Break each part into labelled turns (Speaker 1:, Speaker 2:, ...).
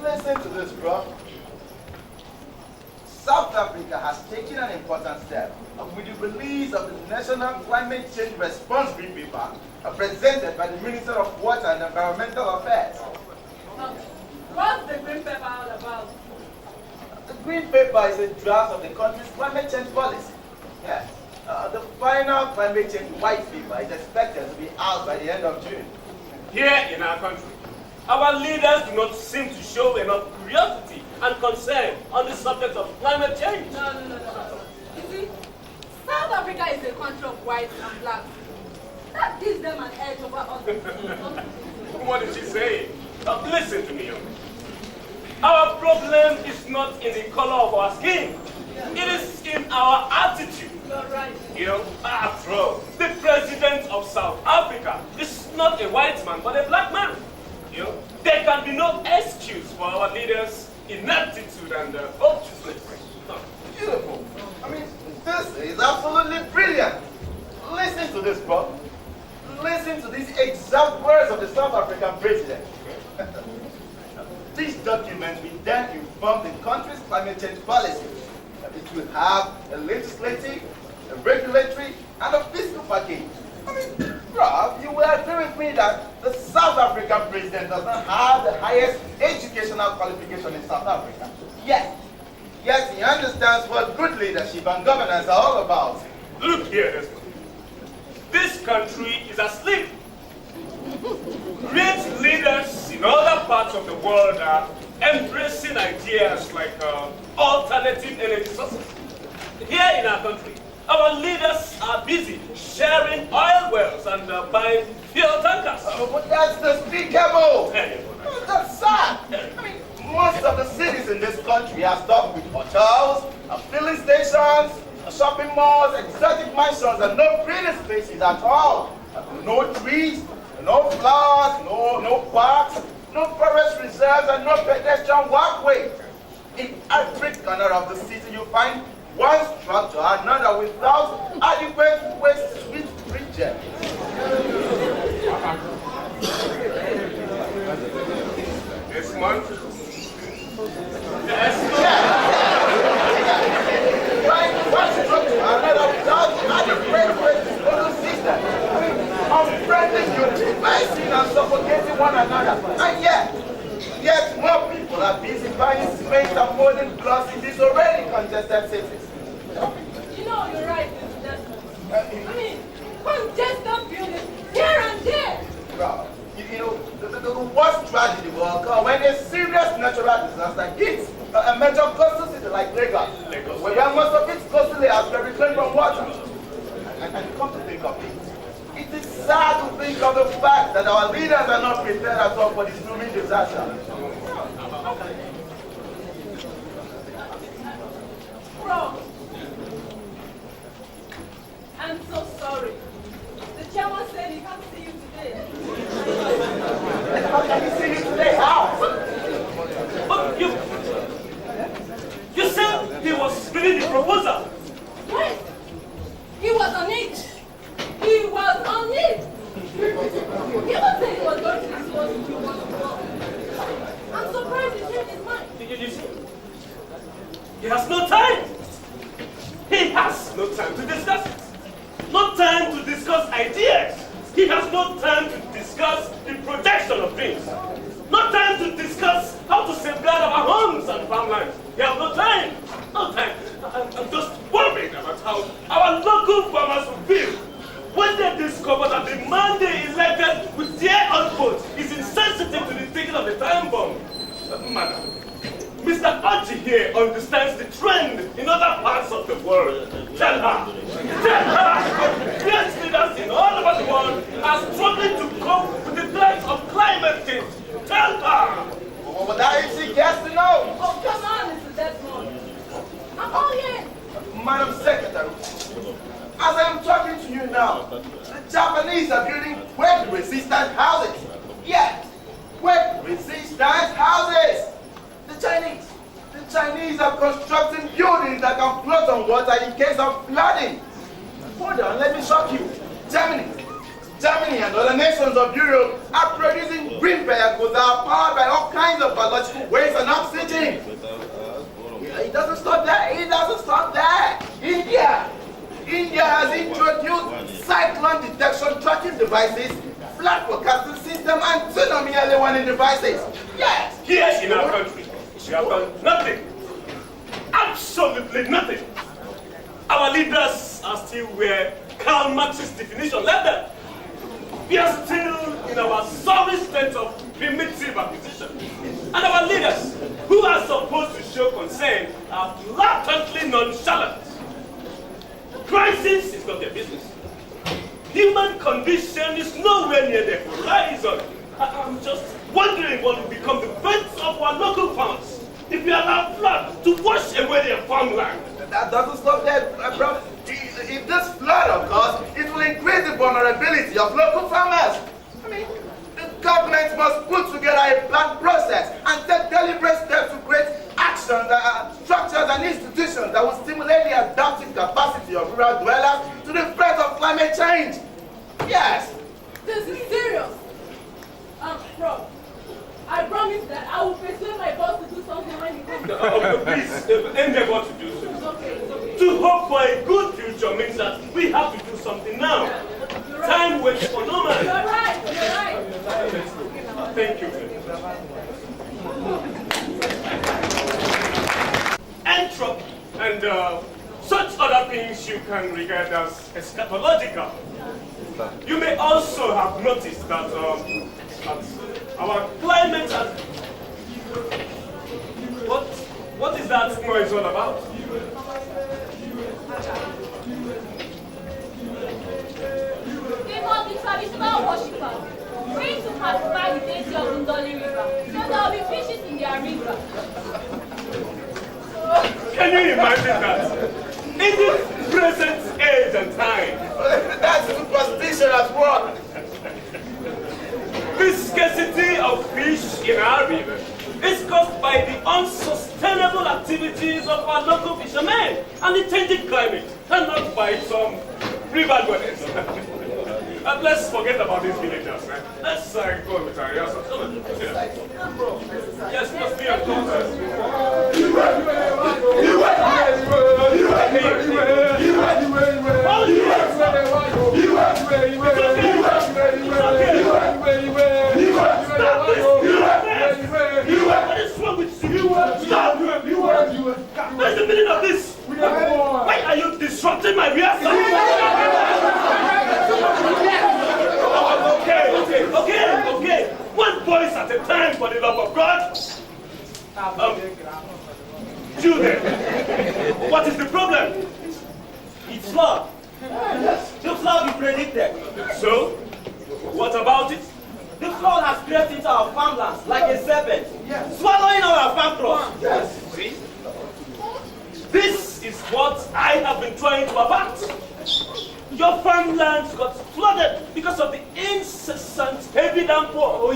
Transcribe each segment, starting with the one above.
Speaker 1: Listen to this, bro. South Africa has taken an important step with the release of the National Climate Change Response Green Paper presented by the Minister of Water and Environmental Affairs.
Speaker 2: What's the Green Paper all about?
Speaker 1: The Green Paper is a draft of the country's climate change policy. Yes. The final climate change white paper is expected to be out by the end of June.
Speaker 3: Here in our country, our leaders do not seem to show enough curiosity and concern on the subject of climate change.
Speaker 2: No. You see, South Africa is a country of whites and blacks. That gives them an edge over us.
Speaker 3: What is she saying? Listen to me, young man. Our problem is not in the color of our skin. It is in our attitude.
Speaker 2: You're right.
Speaker 3: You know, after all, the president of South Africa is not a white man, but a black man. You know, there can be no excuse for our leaders' ineptitude and obtuseness.
Speaker 1: Beautiful. I mean, this is absolutely brilliant. Listen to this, bro. Listen to these exact words of the South African president. This document will then inform the country's climate change policy. It will have a legislative, a regulatory, and a fiscal package. I mean, Rob, you will agree with me that the South African president does not have the highest educational qualification in South Africa. Yet he understands what good leadership and governance are all about.
Speaker 3: Look here, Desmond. This country is asleep. Great leaders in other parts of the world are embracing ideas like alternative energy sources. Here in our country, our leaders are busy sharing oil wells and buying fuel tankers.
Speaker 1: But that's despicable. That's sad. I mean, most of the cities in this country are stocked with hotels, filling stations, shopping malls, exotic mansions, and no green spaces at all. No trees, no flowers, no parks, no forest reserves, and no pedestrian walkway. In every corner of the city, you find one structure or another without adequate waste sweep bridges.
Speaker 3: This month?
Speaker 1: Yes. One structure or another without adequate waste disposal system. I mean, unfriendly, utilizing and suffocating one another. And yet more people are busy buying cement and modern blocks in these already congested cities.
Speaker 2: You know, you're right, Mr. Desmond. I mean, congested buildings here and there.
Speaker 1: Bro, you know, the worst tragedy will occur when a serious natural disaster hits a major coastal city like Lagos, where most of its coastal layers were reclaimed from water. And come to think of it, it is sad to think of the fact that our leaders are not prepared at all for this looming disaster.
Speaker 2: Bro, I'm so sorry. The chairman said he can't see you today.
Speaker 1: How can you see me today? How?
Speaker 3: But you said he was reading the proposal.
Speaker 2: Wait, he was on it. He was on it. He even said he was going to discuss with you once more. I'm surprised he changed his mind.
Speaker 3: You see? He has no time. He has no time to discuss it. No time to discuss ideas. He has no time to discuss the protection of things. No time to discuss how to safeguard our homes and farmlands. He has no time. No time. I'm just worried about how our local farmers will feel when they discover that the man they elected with their own vote is insensitive to the ticking of the time bomb. Madam, Mr. Archie here understands the trend in other parts of the world. Tell her. Great leaders in all over the world are struggling to cope with the threat of climate change. Tell her.
Speaker 1: Well, that is she gets to know.
Speaker 2: Oh, come on, Mr. Desmond. I'm all ears.
Speaker 1: Madam Secretary, as I am talking to you now, the Japanese are building wave-resistant houses. Yes, wave-resistant houses. The Chinese are constructing buildings that can float on water in case of flooding. Hold on, let me shock you. Germany and other nations of Europe are producing green vehicles that are powered by all kinds of biological waste and oxygen. It doesn't stop there. It doesn't stop there. India has introduced cyclone detection tracking devices, flood forecasting system, and tsunami early warning devices. Yes.
Speaker 3: Here in our country, we have done nothing. Absolutely nothing. Our leaders are still where Karl Marx's definition led them. We are still in our sorry state of primitive acquisition. And our leaders, who are supposed to show concern, are blatantly nonchalant. Crisis is not their business. Human condition is nowhere near the horizon. I'm just wondering what will become the fate of our local farmers if we allow flood to wash away their farmland.
Speaker 1: That doesn't stop there, bro. If this flood occurs, it will increase the vulnerability of local farmers. I mean, the government must put together a planned process and take deliberate steps to create actions, structures and institutions that will stimulate the adaptive capacity of rural dwellers to the threat of climate change. Yes.
Speaker 2: This is serious. Bro, I promise that I will persuade my boss to do something when he comes.
Speaker 3: Please, endeavor to do so.
Speaker 2: It's okay.
Speaker 3: To hope for a good future means that we have to do something now.
Speaker 2: You're right.
Speaker 3: Time waits for no man.
Speaker 2: You're right. You're right.
Speaker 3: Thank you. Entropy and such other things you can regard as eschatological. You may also have noticed that our climate has... What is that noise all about?
Speaker 2: They must be traditional worshippers, free to pacify the deity of Ndoli River, so there will be fishes in their river.
Speaker 3: Can you imagine that? In this present age and time,
Speaker 1: That's superstition at work.
Speaker 3: the scarcity of fish in our river is caused by the unsustainable activities of our local fishermen and the changing climate, and not by some river dwellers. Let's forget about these villagers. Let's go with our yes. Yes, must be a What is wrong with you? Stop! What's the meaning of this? Why are you disrupting my rehearsal? Okay. One voice at a time, for the love of God. Children, what is the problem?
Speaker 4: It's flood. The flood we predicted.
Speaker 3: So, what about it?
Speaker 4: The flood has crept into our farmlands like a serpent, swallowing our farm crops.
Speaker 3: See? This is what I have been trying to avert. Your farmlands got flooded because of the incessant heavy downpour. I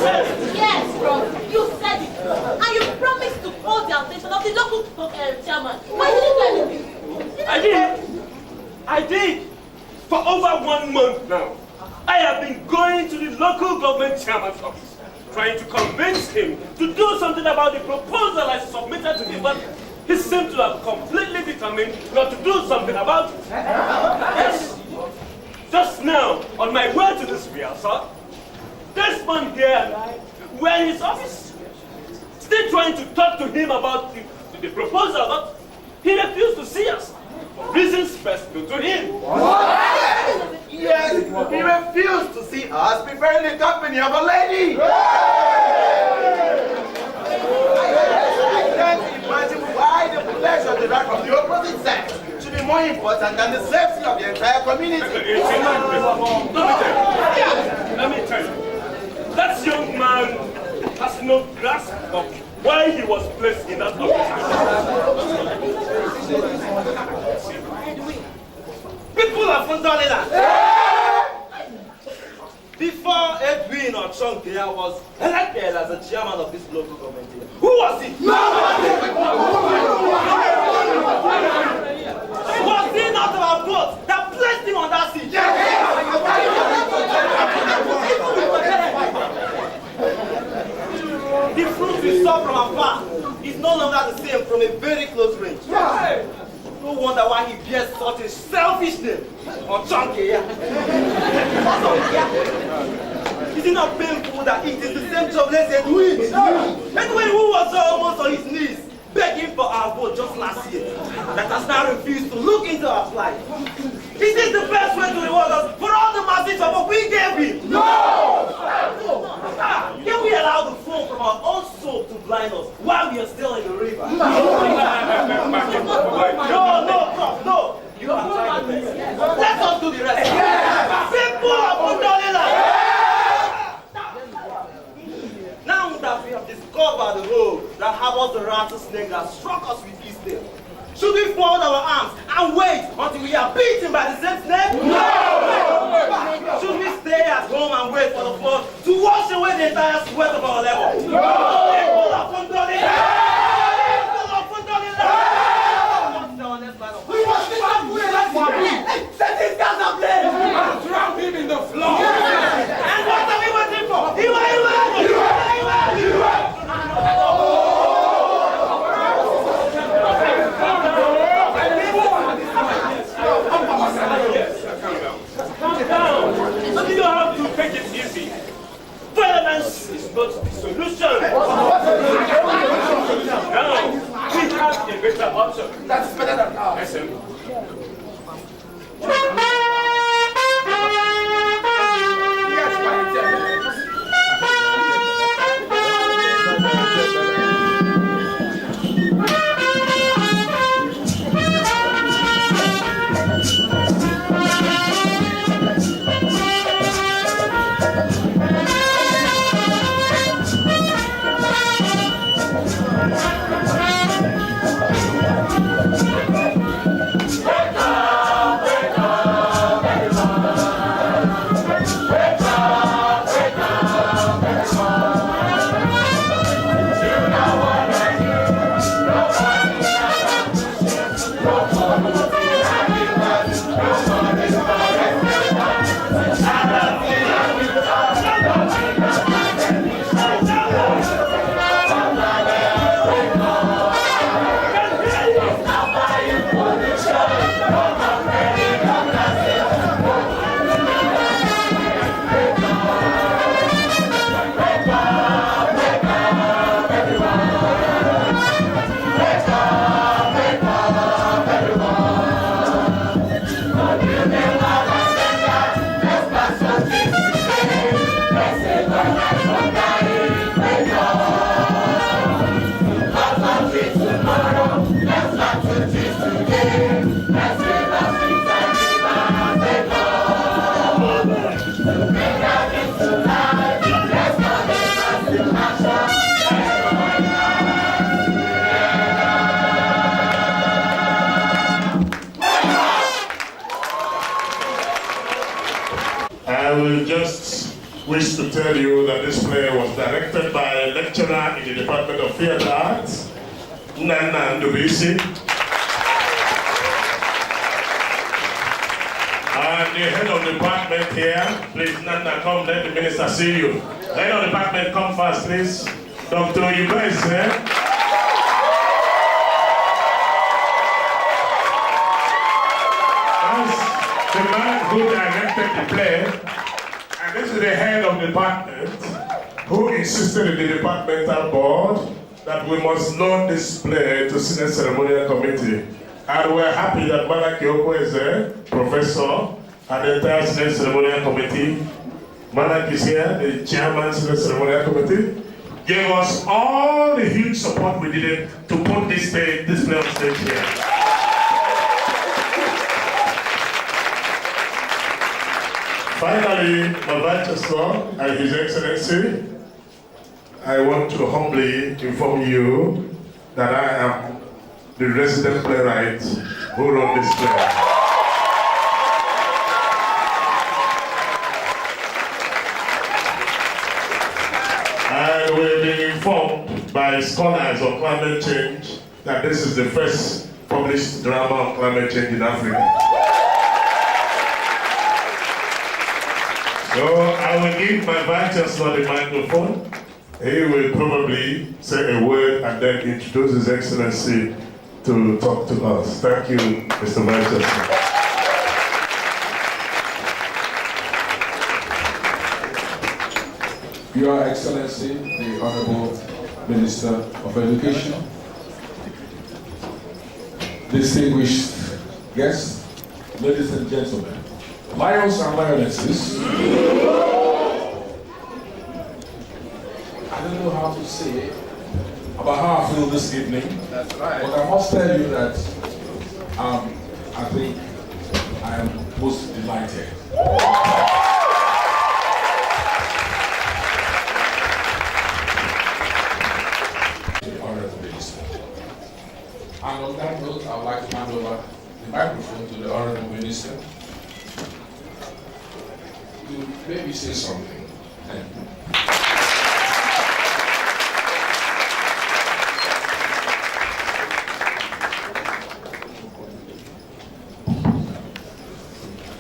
Speaker 3: said it.
Speaker 2: Yes, bro, you said it. And you promised to hold the attention of the local chairman. Why did you do anything?
Speaker 3: I did. For over 1 month now, I have been going to the local government chairman's office, trying to convince him to do something about the proposal I submitted to him, but he seemed to have completely determined not to do something about it. Yes. Just now, on my way to this rehearsal, this man here and I were in his office, still trying to talk to him about the proposal, but he refused to see us. For reasons best known to him.
Speaker 1: Yes, he refused to see us preparing the company of a lady. I can't imagine why the pleasure of the right from the opposite sex should be more important than the safety of the entire community.
Speaker 3: Let me tell you, that young man has no grasp of why he was placed in that office.
Speaker 4: People of Fundaliland. Before Edwin or Chonkia was elected as the chairman of this local government, who was he? Was he not our vote that placed him on that seat? from a very close range.
Speaker 1: Yeah.
Speaker 4: No wonder why he bears such a selfish name. Chunky, yeah. Is it not painful that it is the same jobless they do it? Anyway, who was almost on his knees begging for our vote just last year that has now refused to look into our plight? Is this the best way to reward us for all the massive support we gave him?
Speaker 1: No!
Speaker 4: Can we allow the foam from our own soul to blind us while we are still in the river? No, Prof, no! You have tried the best. Let us do the rest. Simple and now that we have discovered the road that harbors the rattlesnake that struck us with his tail, should we fold our arms and wait until we are beaten by the same snake? No! Should we stay at home and wait for the flood to wash away the entire sweat of our level? No!
Speaker 1: We must be set these guys ablaze! And drown him in the floor!
Speaker 4: And what are we waiting for?
Speaker 3: And you don't have to take it easy. Violence is not the solution. Now, we have a better option.
Speaker 1: That's better than ours.
Speaker 3: Listen.
Speaker 1: Yes, my dear.
Speaker 5: I will just wish to tell you that this play was directed by a lecturer in the Department of Theatre Arts, Nana Ndubisi. And the head of the department here, please Nana, come, let the minister see you. Head of the department, come first, please. Dr. You guys here. The man who directed the play, and this is the head of the department, who insisted in the departmental board that we must loan this play to Senate Ceremonial Committee. And we're happy that Malaki Oko is there, professor, and the entire Senate Ceremonial Committee. Malaki is here, the chairman of the Senate Ceremonial Committee, gave us all the huge support we needed to put this play on stage here. Finally, my Vice Chancellor and His Excellency, I want to humbly inform you that I am the resident playwright who wrote this play. I will be informed by scholars on climate change that this is the first published drama on climate change in Africa. So I will give my Vice Chancellor the microphone He will probably say a word and then introduce His Excellency to talk to us. Thank you, Mr. Vice Chancellor.
Speaker 6: Your Excellency, the Honorable Minister of Education, distinguished guests, ladies and gentlemen, lions and lionesses, I don't know how to say about how I feel this evening. That's right. But I must tell you that I think I am most delighted. And on that note, I would like to hand over the microphone to the Honorable Minister to maybe say something. Thank you.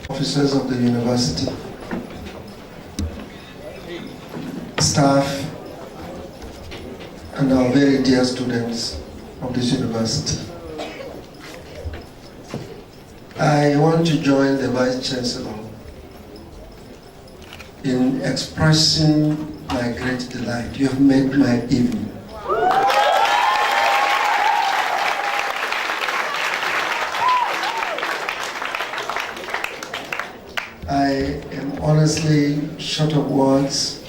Speaker 7: Officers of the university, staff, and our very dear students of this university. I want to join the Vice Chancellor in expressing my great delight. You have made my evening. I am honestly short of words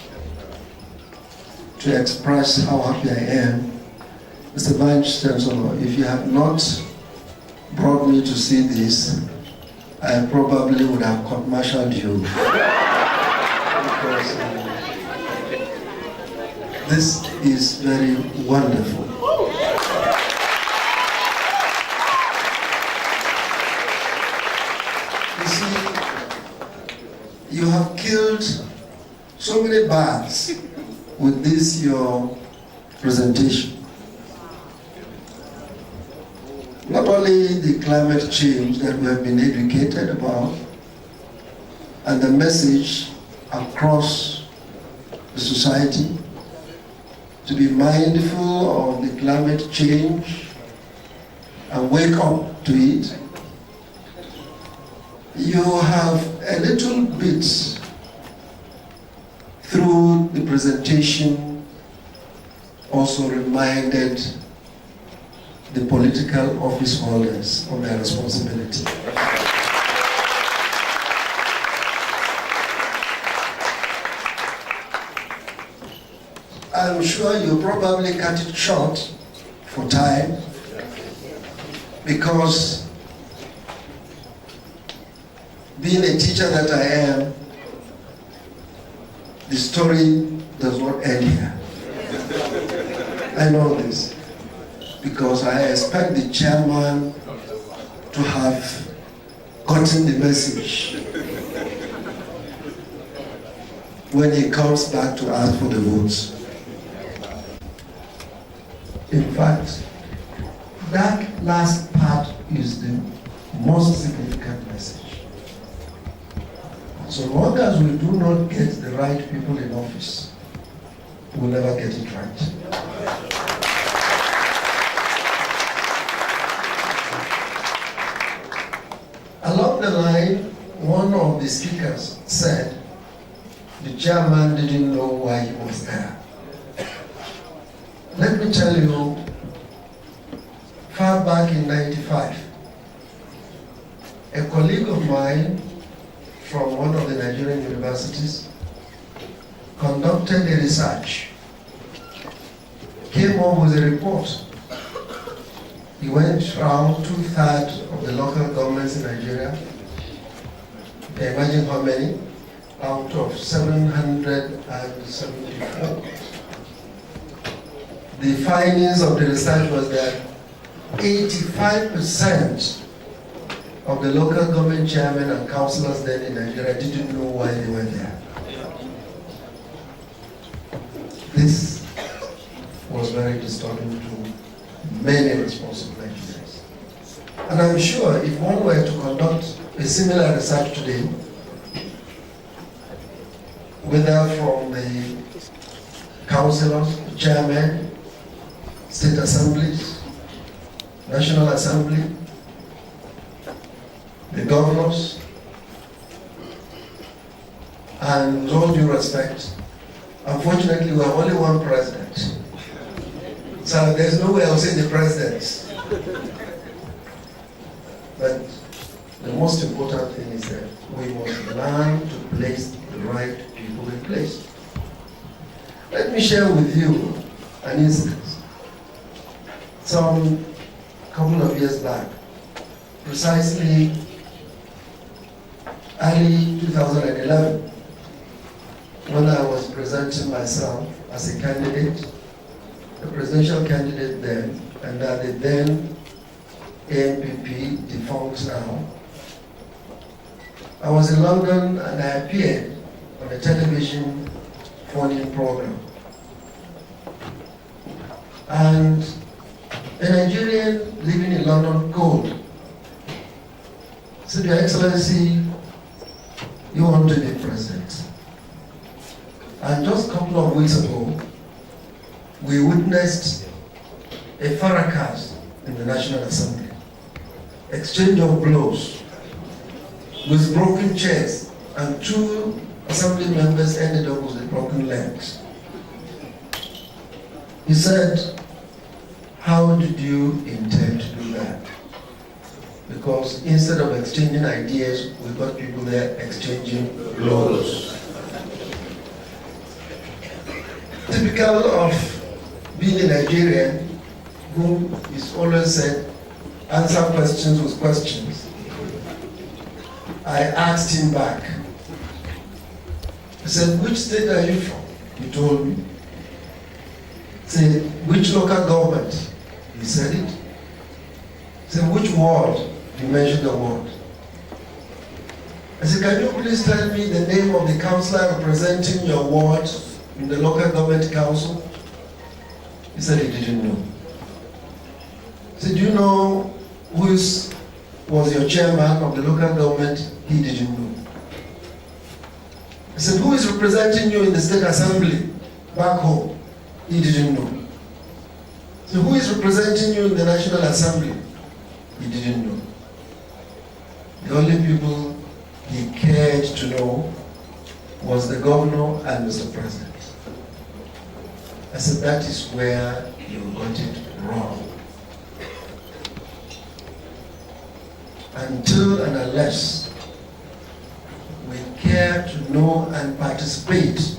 Speaker 7: to express how happy I am. Mr. Vice Chancellor, if you have not brought me to see this, I probably would have court-martialed you. Because this is very wonderful. You see, you have killed so many birds with this your presentation. Not only the climate change that we have been educated about and the message across the society to be mindful of the climate change and wake up to it. You have a little bit through the presentation also reminded the political office holders of their responsibility. I'm sure you probably cut it short for time because being a teacher that I am, the story does not end here. I know this because I expect the chairman to have gotten the message when he comes back to ask for the votes. In fact, that last part is the most significant message. So long as we do not get the right people in office, we'll never get it right. Along the line, one of the speakers said the chairman didn't know why he was there. Let me tell you, far back in '95, a colleague of mine from one of the Nigerian universities conducted a research, came up with a report. He went around 2/3 of the local governments in Nigeria. You can imagine how many? Out of 774. The findings of the research was that 85% of the local government chairmen and councillors then in Nigeria didn't know why they were there. This was very disturbing to many responsible Nigerians. And I'm sure if one were to conduct a similar research today, whether from the councillors, chairmen, state assemblies, national assembly, the governors, and with all due respect, unfortunately we have only one president. So there's no way I'll say the presidents. But the most important thing is that we must learn to place the right people in place. Let me share with you an instance. Some couple of years back, precisely early 2011, when I was presenting myself as a candidate, a presidential candidate then, and the then ANPP, defunct now, I was in London and I appeared on a television phone-in program. And a Nigerian living in London called, said, Your Excellency, you want to be president. And just a couple of weeks ago, we witnessed a fracas in the National Assembly. Exchange of blows with broken chairs, and 2 assembly members ended up with broken legs. He said, how did you intend to do that? Because instead of exchanging ideas, we got people there exchanging blows. Typical of being a Nigerian who is always said, answer questions with questions. I asked him back. I said, which state are you from? He told me. I said, which local government? He said it. I said, which ward? He mentioned the ward. I said, can you please tell me the name of the councillor representing your ward in the local government council? He said he didn't know. I said, do you know who was your chairman of the local government? He didn't know. I said, who is representing you in the state assembly back home? He didn't know. So who is representing you in the National Assembly? He didn't know. The only people he cared to know was the governor and Mr. President. I said, that is where you got it wrong. Until and unless we care to know and participate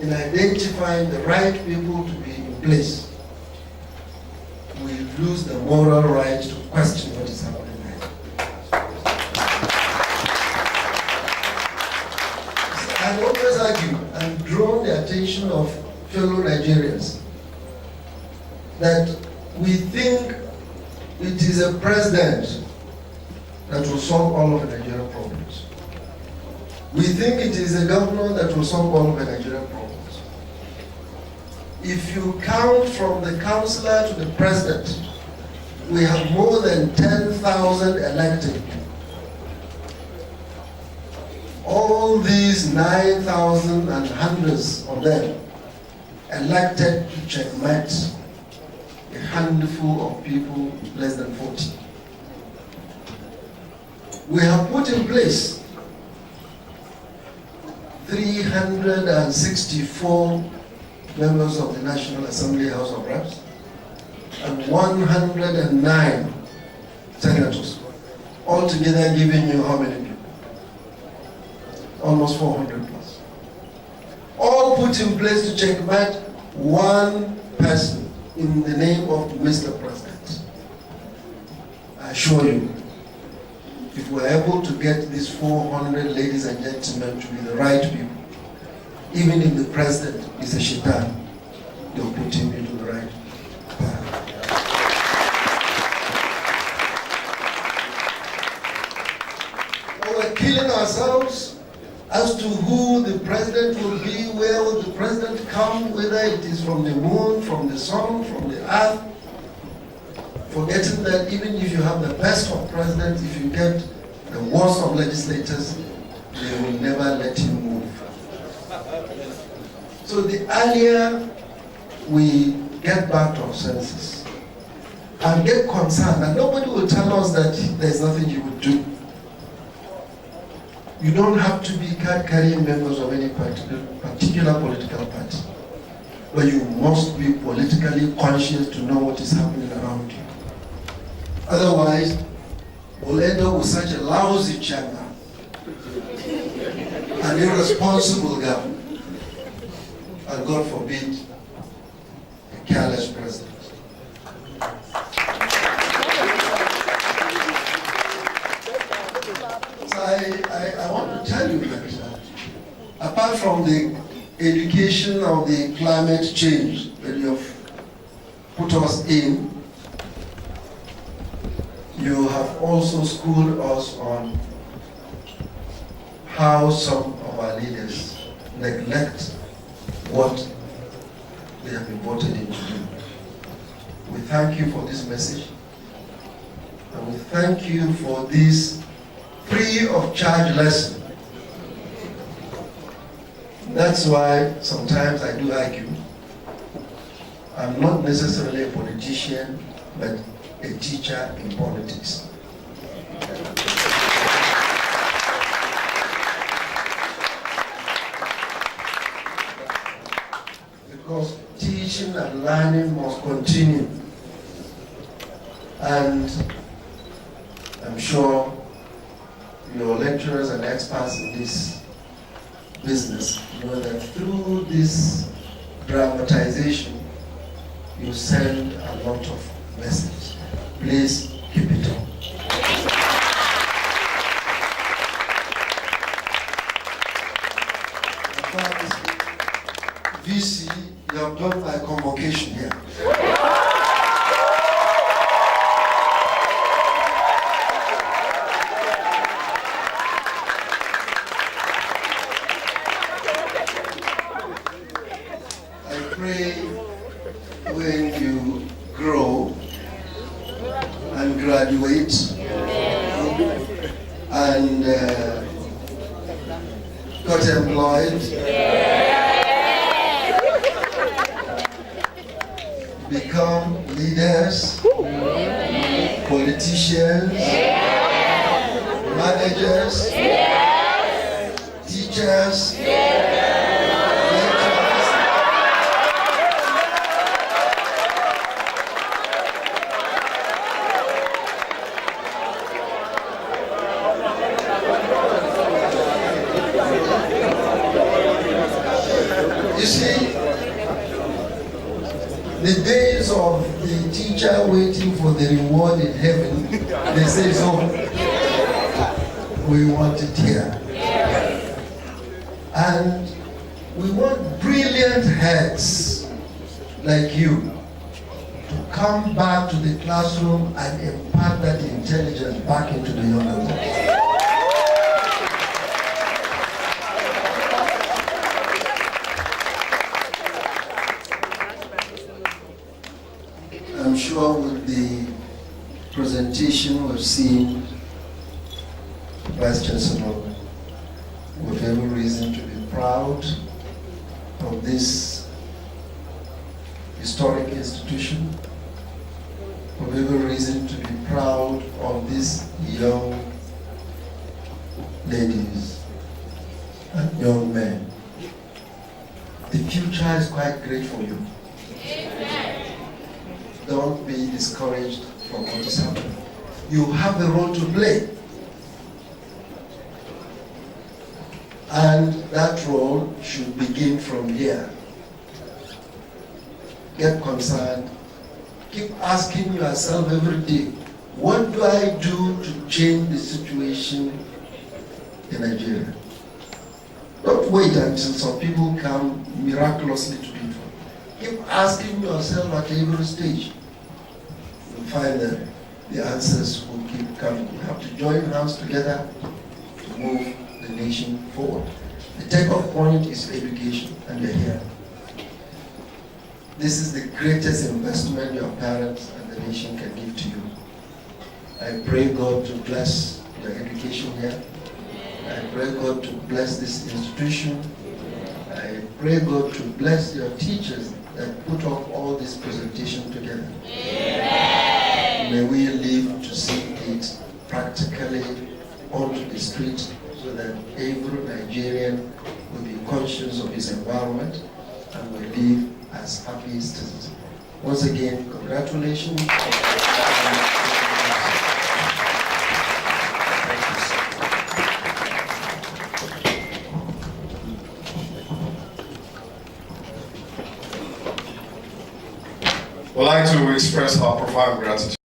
Speaker 7: in identifying the right people to be in place, we lose the moral right to question what is happening there. I've always argued and drawn the attention of fellow Nigerians that we think it is a president that will solve all of the Nigerian problems. We think it is a governor that will solve all of the Nigerian problems. If you count from the councillor to the president, we have more than 10,000 elected. All these 9,000 and hundreds of them elected to checkmate a handful of people, less than 40. We have put in place 364 members of the National Assembly House of Reps and 109 senators, altogether giving you how many people? Almost 400 plus. All put in place to checkmate one person in the name of Mr. President. I assure you, if we're able to get these 400 ladies and gentlemen to be the right people, even if the president is a shaitan, they'll put him into the right path. We're killing ourselves as to who the president will be, where will the president come, whether it is from the moon, from the sun, from the earth, forgetting that even if you have the best of presidents, if you get the worst of legislators, they will never let him move. So the earlier we get back to our senses and get concerned, and nobody will tell us that there's nothing you would do. You don't have to be card-carrying members of any particular political party, but you must be politically conscious to know what is happening around you. Otherwise, we'll end up with such a lousy chamber, an irresponsible government, and God forbid, a careless president. So I want to tell you that apart from the education of the climate change that you have put us in, you have also schooled us on how some of our leaders neglect what they have been voted in to do. We thank you for this message, and we thank you for this free of charge lesson. That's why sometimes I do argue. I'm not necessarily a politician, but a teacher in politics. Because teaching and learning must continue. And I'm sure your lecturers and experts in this business know that through this dramatization, you send a lot of message. Please keep it up. VC, you have done my convocation here. I pray when you grow and graduate and got employed, become leaders, politicians, managers, teachers, you see, the days of the teacher waiting for the reward in heaven, they say so. We want it here. And we want brilliant heads like you to come back to the classroom and impart that intelligence back into the younger ones. I'm sure with the presentation we've seen, Vice Chancellor, we have every reason to be proud of this historic institution. We have every reason to be proud of these young ladies and young men. The future is quite great for you. Don't be discouraged from what is happening. You have a role to play. And that role should begin from here. Get concerned. Keep asking yourself every day, what do I do to change the situation in Nigeria? Don't wait until some people come miraculously to do it. Keep asking yourself at every stage. You'll find that the answers will keep coming. We have to join hands together to move the nation forward. The takeoff point is education, and we're here. This is the greatest investment your parents and the nation can give to you. I pray God to bless your education here. I pray God to bless this institution. I pray God to bless your teachers that put up all this presentation together. Amen. May we live to see it practically onto the street so that every Nigerian will be conscious of his environment and will live as happy citizens. Once again, congratulations.
Speaker 8: We'd like to express our profound gratitude